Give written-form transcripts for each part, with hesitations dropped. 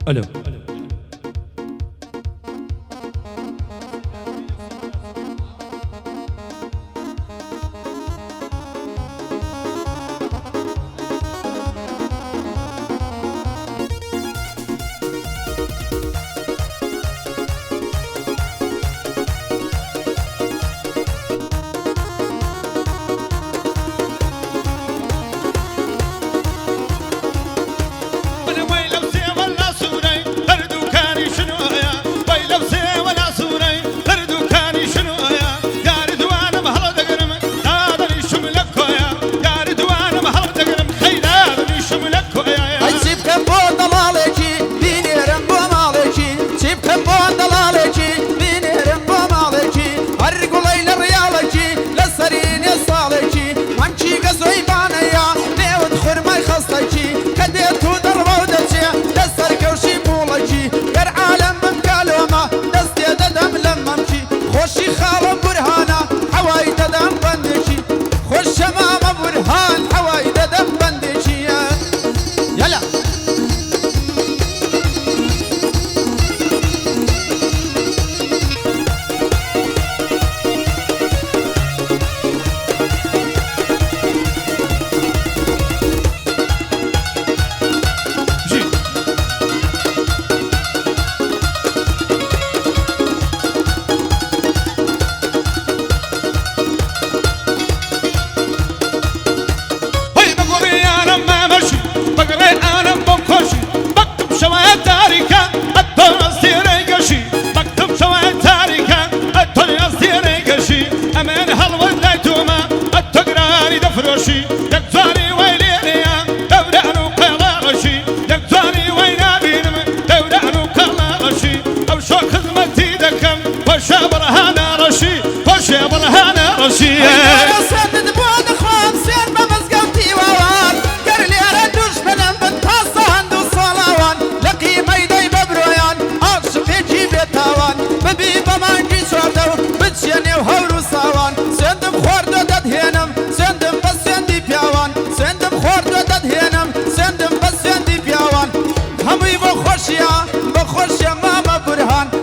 ألو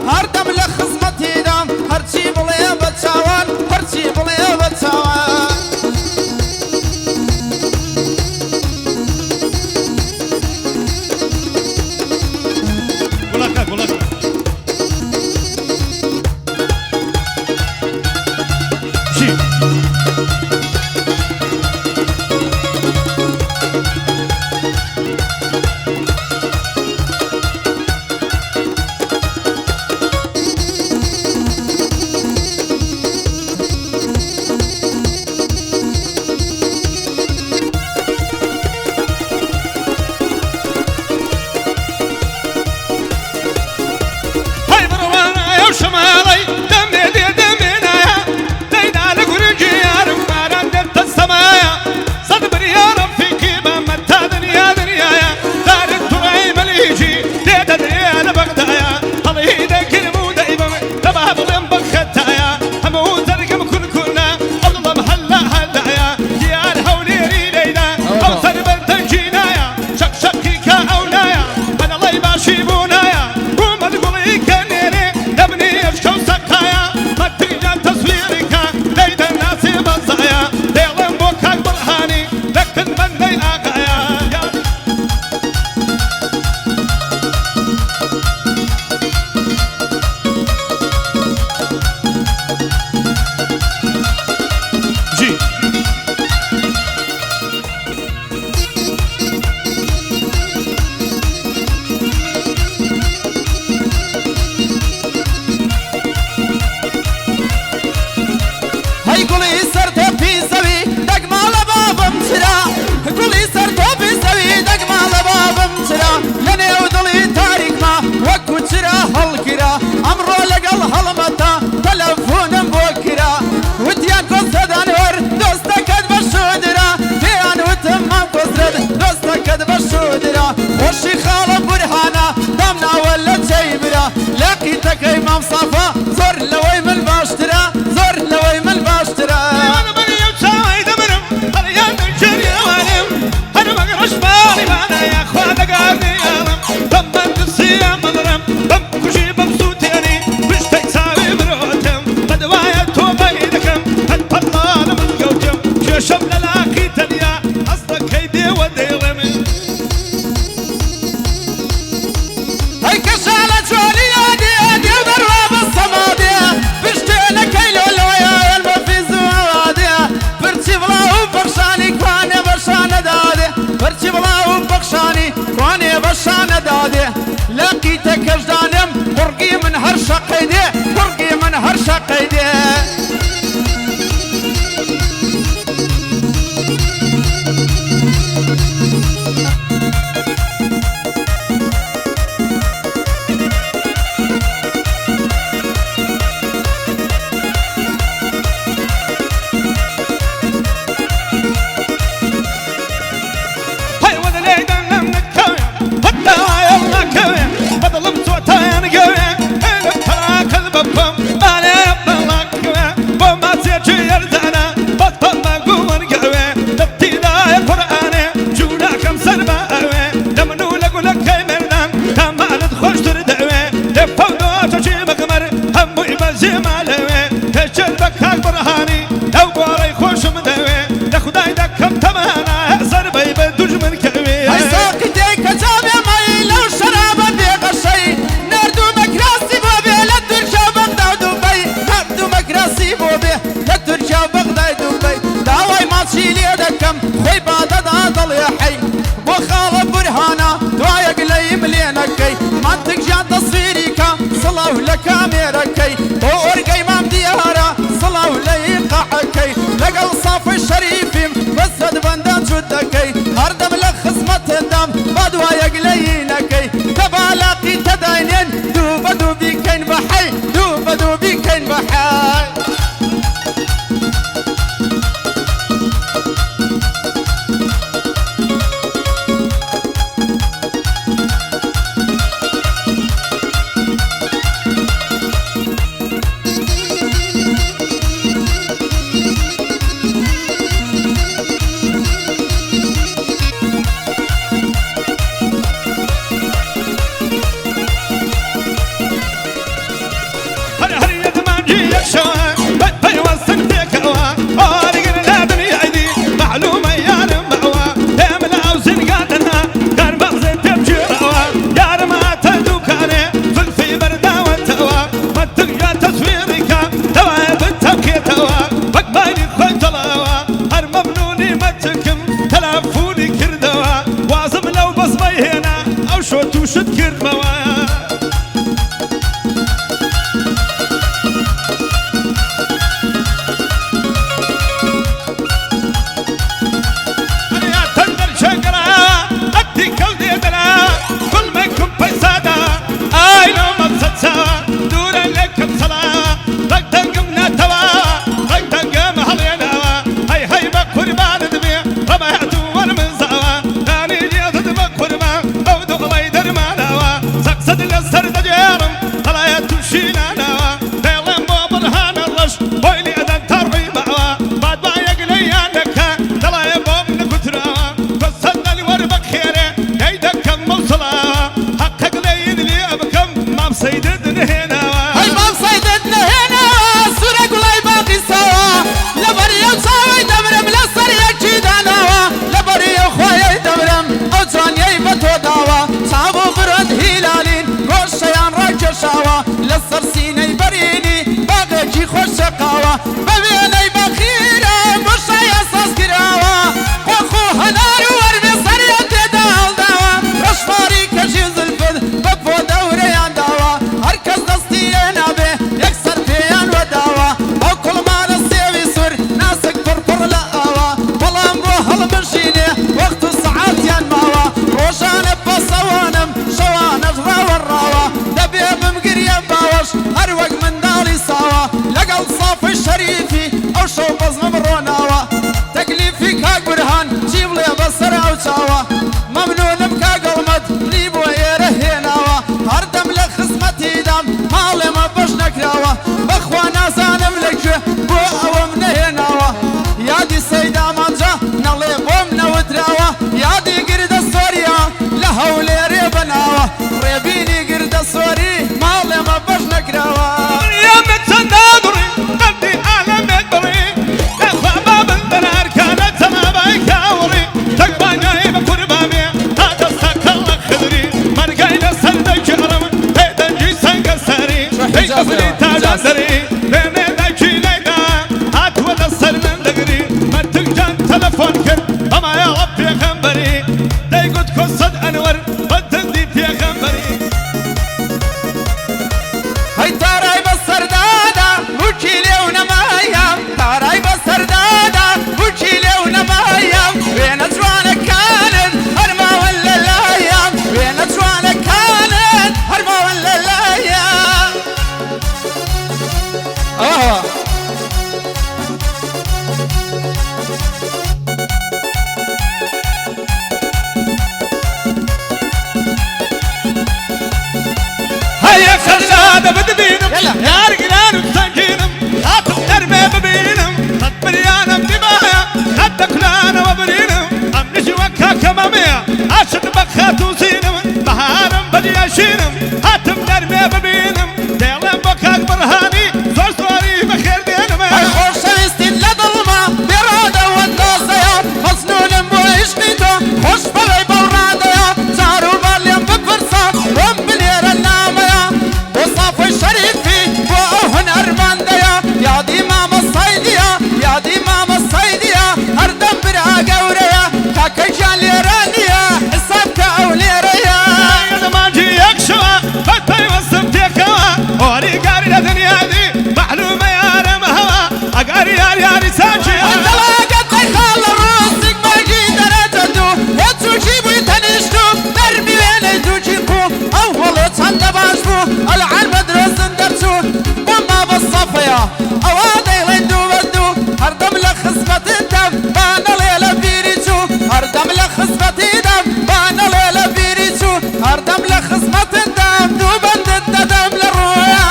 هردم لخصمتي دام هرچی بڵێ بە چاوان صدق هيا خشادة بدبينم يا رجلان وتسجينم هاتم نرمي ببينم خد بريانم دمايا خد كلانا وبرينم امنشي وكا كمامية عشت بخات وزينم بهارم بدي اشينم هاتم نرمي ببينم ديلم بكاك برهاني زور سواري بخير دينم خوش شويستين لظلمة برادة والناصية مسنون بوعشقيته خوش بغي بورادة زارو باليم بفرصة وم بلير النامية وصافي الشريفي وأهن أرماندية يا دي ماما الصيدية يا دي ماما الصيدية هردم برا قورية كاكا جان ليرانية حسابك أوليرية انا ما جي يكشوا فتاي وصمت يكوا وري قاري لدنيا دي معلومة يا رم هوا اقاري ياري ساجي انطلاقت خال روسك ما جي درجتو وتجيبو يتنشتو نرمي وين يدوجيكو اول تصند باشبو العن مدرس درسو وما بالصفية اوادي لندو بدو هردم لخصبة الدم بانا ليلة بيريتو هردم لخصبة الدم بانا ليلة بيريتو هردم لخصبة الدم دو بند الدم للرويا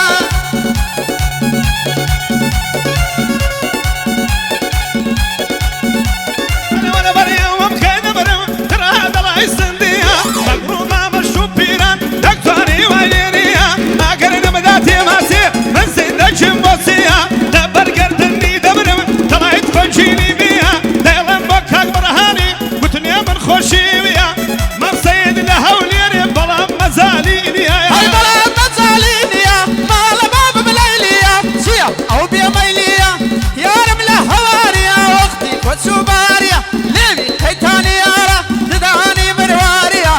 وانا بريم ومخينا بريم ترى هذا الله يسنديها مقرومة مشروب بيران دكتوري وعينيها ما قرنا مداتي ماسي من سيدك شموسيها دبر قردني دبرم طلعت فنشيني بيها ديلم بكاك برهاني قلتني من خوشي بيها ما بسيد لها وليري بلا مزالي ليها هاي بلا مزالينيا مالا باب بليليا سيا او بيا ميليا يا رملة هواريا واختي وتسوباريا ليبي هيتاني يارا تداني مرواريا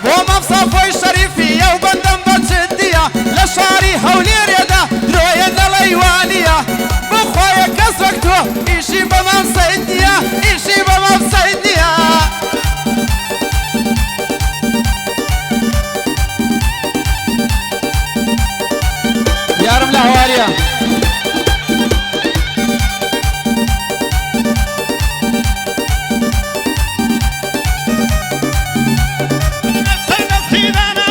وما بصفوي الشريفية وبندم بتشديا لشاري هوليريا دا درويا دالايوانيا بخويا كسركتو ايشي بما بسيديا ايشي بما بسيديا يا رملة هواريا سيدنا سيدانا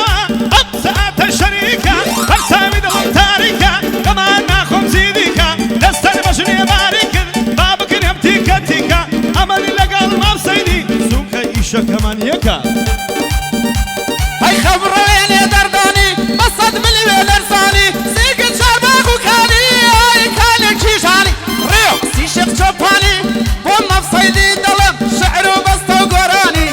أبسعت الشريكة فرسامي دلم تاريكة كما ناخم زيديكة دستر بشني بارك بابك نبتيكا تيكا أمري لقال ما بسيدي سوكا إيشا كمان يكا هاي خبرين يا درداني بصد ملي لرساني سيقن شرباك وكاني هاي كانك شيشاني ريو سيشيخ شوباني وما بصيدي دلم شعر وبسطة وقراني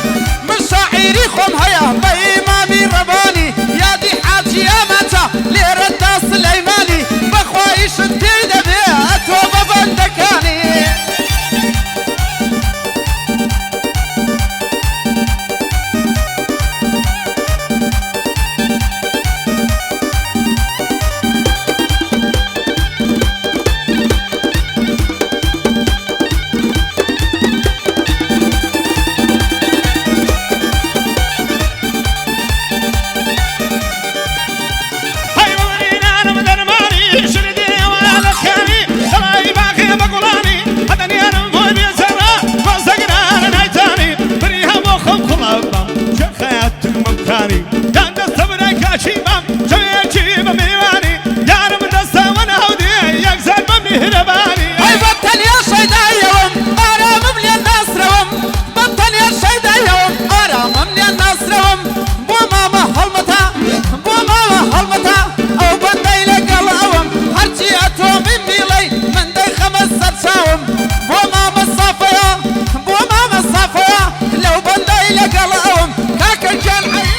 من شاعري خم هيا بإمامي رباني يا دي حاجي يا ماتا ليرد سليماني بخواي شدي دبي أتوب بندكاني هاي مولينا أنا مدرماني شردي ولا لخاني تراي باقي بقولاني هدني أنا مهم يسرى وزقنا أنا نايتاني بريها مخم خلابا شخيات ممكاني كان دستبنا كاشيبا شوية ميواني يا رب دستا وانا هودي يكسر بمهرباني هاي بطل يا شيدا يوم أرى مملي الناس روم بطل يا شيدا يوم أرى مملي الناس روم بو ماما هلمتا بو ماما هلمتا أو بندي لقل أوم هرجي أتوم ميلي من دي 5 ساوم بو ماما الصافية بو ماما الصافية لو بندي لقل أوم كاكا جان عيب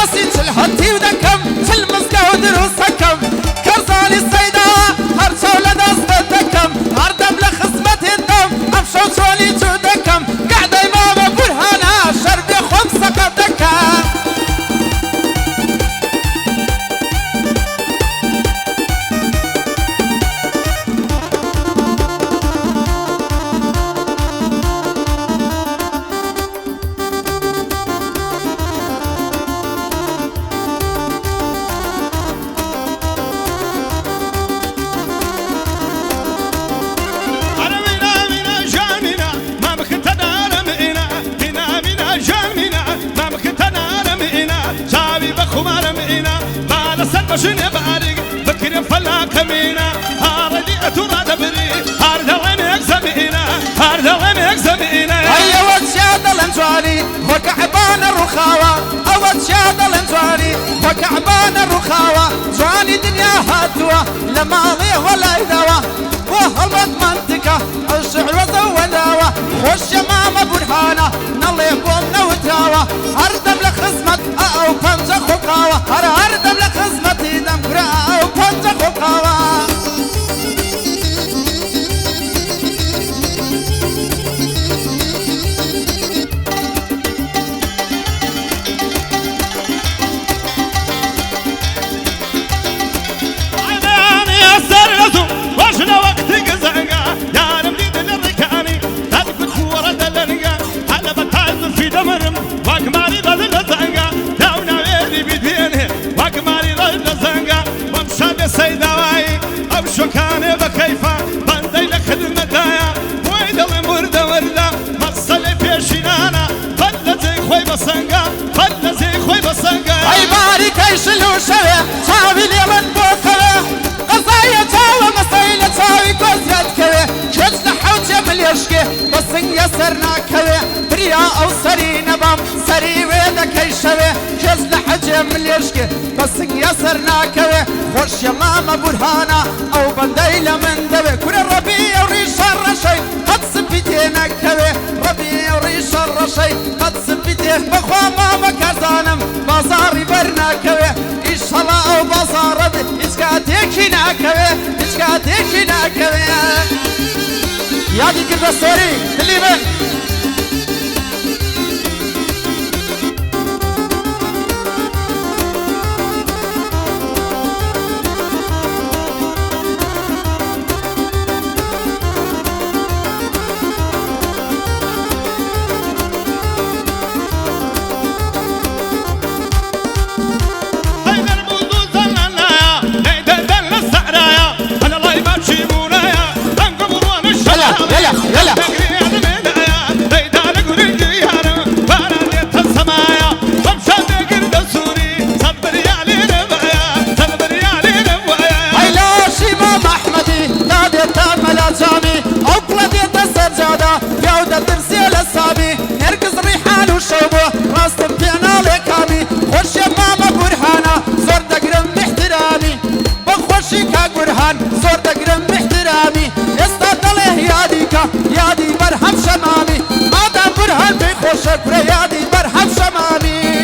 باسی چل هەتی و دەکەم چل مزگە و دروستەکەم کەرزانی سەیداوە هەر چاو لە دەستە دەکەم هەردەم لە خزمەتێتم ئەم شەو چۆنی چوو دەکەم گەعدەی مامە بورهانە شەر بێ خۆم سەقەت دەکەم بشني بارق بكر فلا كمينا هاردي اتورا دبري هارد عينك زمينا هارد عينك زمينا هيا وتشاد الانجواني وكعبان الرخاوة وتشاد الانجواني وكعبان الرخاوة جواني دنيا هاتوة لما ضيه ولا يدوى وهلبت منطقة الشعر وزوداوة خوش ماما برهانة نالي بومنا وتاوة هردم لخزمت او بنجا خقاوة هردم لخزمت دم كرا او بنجا خقاوة شكاني بكيفة بندي لخدمة دايا ويدل وردة وردة مصلي في شنانا فلتي خوي بصنقا فلتي خوي بصنقا اي باري كيشلو شوي تاوي اليمن بوكوي قصايا تاوي مصيلة تاوي قوزيات كوي شد لحوت يمل يشكي بصن يسرنا كوي بريا او سري نبام سري ويدا كيشوي شد لحوت يمل يشكي بصن يسرنا كوي خوش يا ماما برهانا او بندي لمن دبي كل الربيع وريش الرشي قد سبيتينا كوي ربيع وريش الرشي قد سبيتيه بخوا ماما كرزانم بازاري برنا كوي إيش الله او بازار بي إسكاتيكينا كوي إسكاتيكينا كوي يادي كرد السوري اللي من يلا زور دقرم باحترامي استطلع يادي برهم شمامي مادام برهان بخوشك يادي برهم شمامي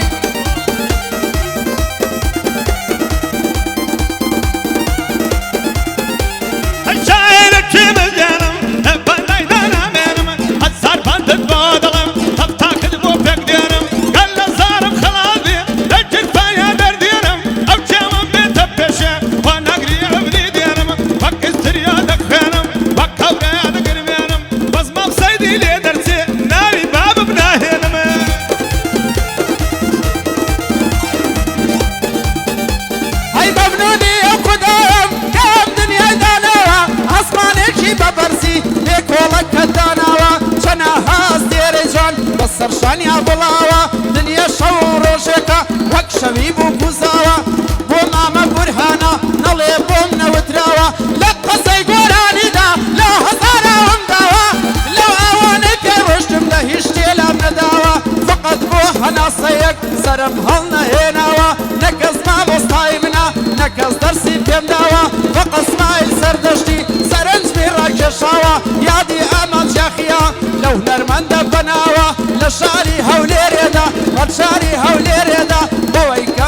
الشاعر كيم الجرم بلاي دانا منم هزار بندت بودلم تفتاك دبو بقدرم قال الزارم خلاصي لجل فايا درديرم او جامم بيت بشه ونقري عبدي ديرم فكستر يادك خيرم وكوري يادك رمينم بس مقصيدي لي درسي ناري باب بناهينم هاي مبنوني وقدام كام دنيا داناوا اسماني ببرسي ليك ولك كداناوا شنا هاس ديري جان بصر شان يا بلاوا دنيا شو روشكا وك شبيب وكوزاوا بو ماما برهانا نلي بومنا وتراوا لقصي قراني دا لا هزارا ومداوا لو اواني كروشتم ده هشتيلا منداوا فقط بو هناصيك سرم هلنا هيناوا نكز ما مستايمنا نكز درسي بيم داوا فقط اسماعيل سردشتي سرنج ميراك شاوا يادي امان شاخيا لو نرمند بناوا لشاري هولي ريدا والشاري هولي ريدا بويكا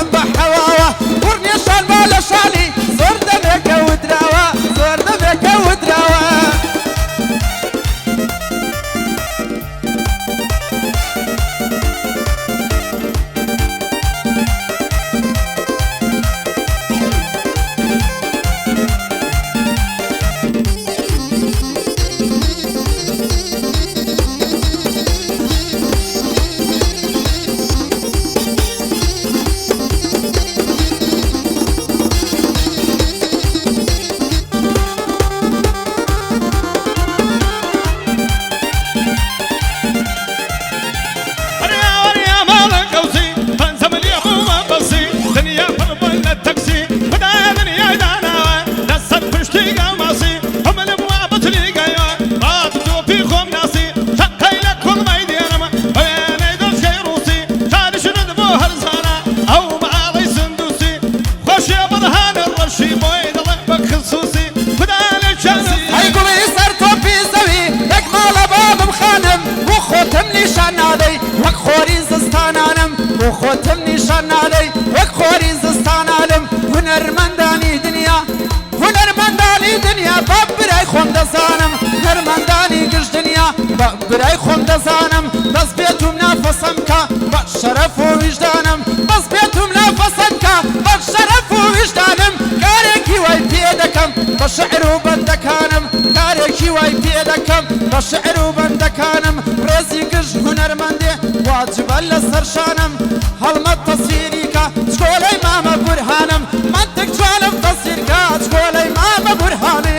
بۆ خۆتم نیشاننالەی وەک خۆری زستانالم هونەرمەندانی دنیا هونەرمەندانی دنیا بە برای خۆم دەزانم هونەرمەندانی گشت دنیا بە برای خۆم دەزانم دەست بێتم نافەسەم کە بە شەرەف و ویژدانم دەست بێتم نافەسەم کە بە شەرەف و ویژدانم کارێکی وای پێ دەکەم بە شعر و بەندەکانم کارێکی وای پێ دەکەم بە شعر و بەندەکانم ڕێزی گشت هونەرمەندێ واجبە لەسەر شانم هەڵمەت تەسویری کە چکۆلەی مامە بورهانم منتق جوانم تەسویر کە چکۆلەی مامە بورهانێ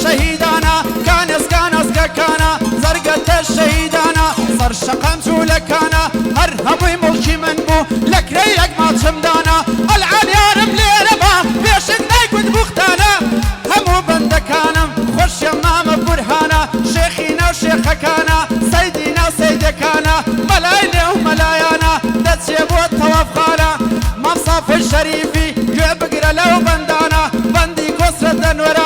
شهيدانا كانس كانس كانا زرقة الشهيدانا صار شقام لكانا هرهبي ملكي من بو لك ريك ما تشمدانا العالي رملي ربا بيشك نايكود بختانا همو بندكانا خوش يمام برهانا شيخينا وشيخكانا سيدينا سيدكانا ملاينا وملايانا دتشيبو الطواف خانا مصاف الشريفي جيب بقرا لو بندانا بندي كسرة ورا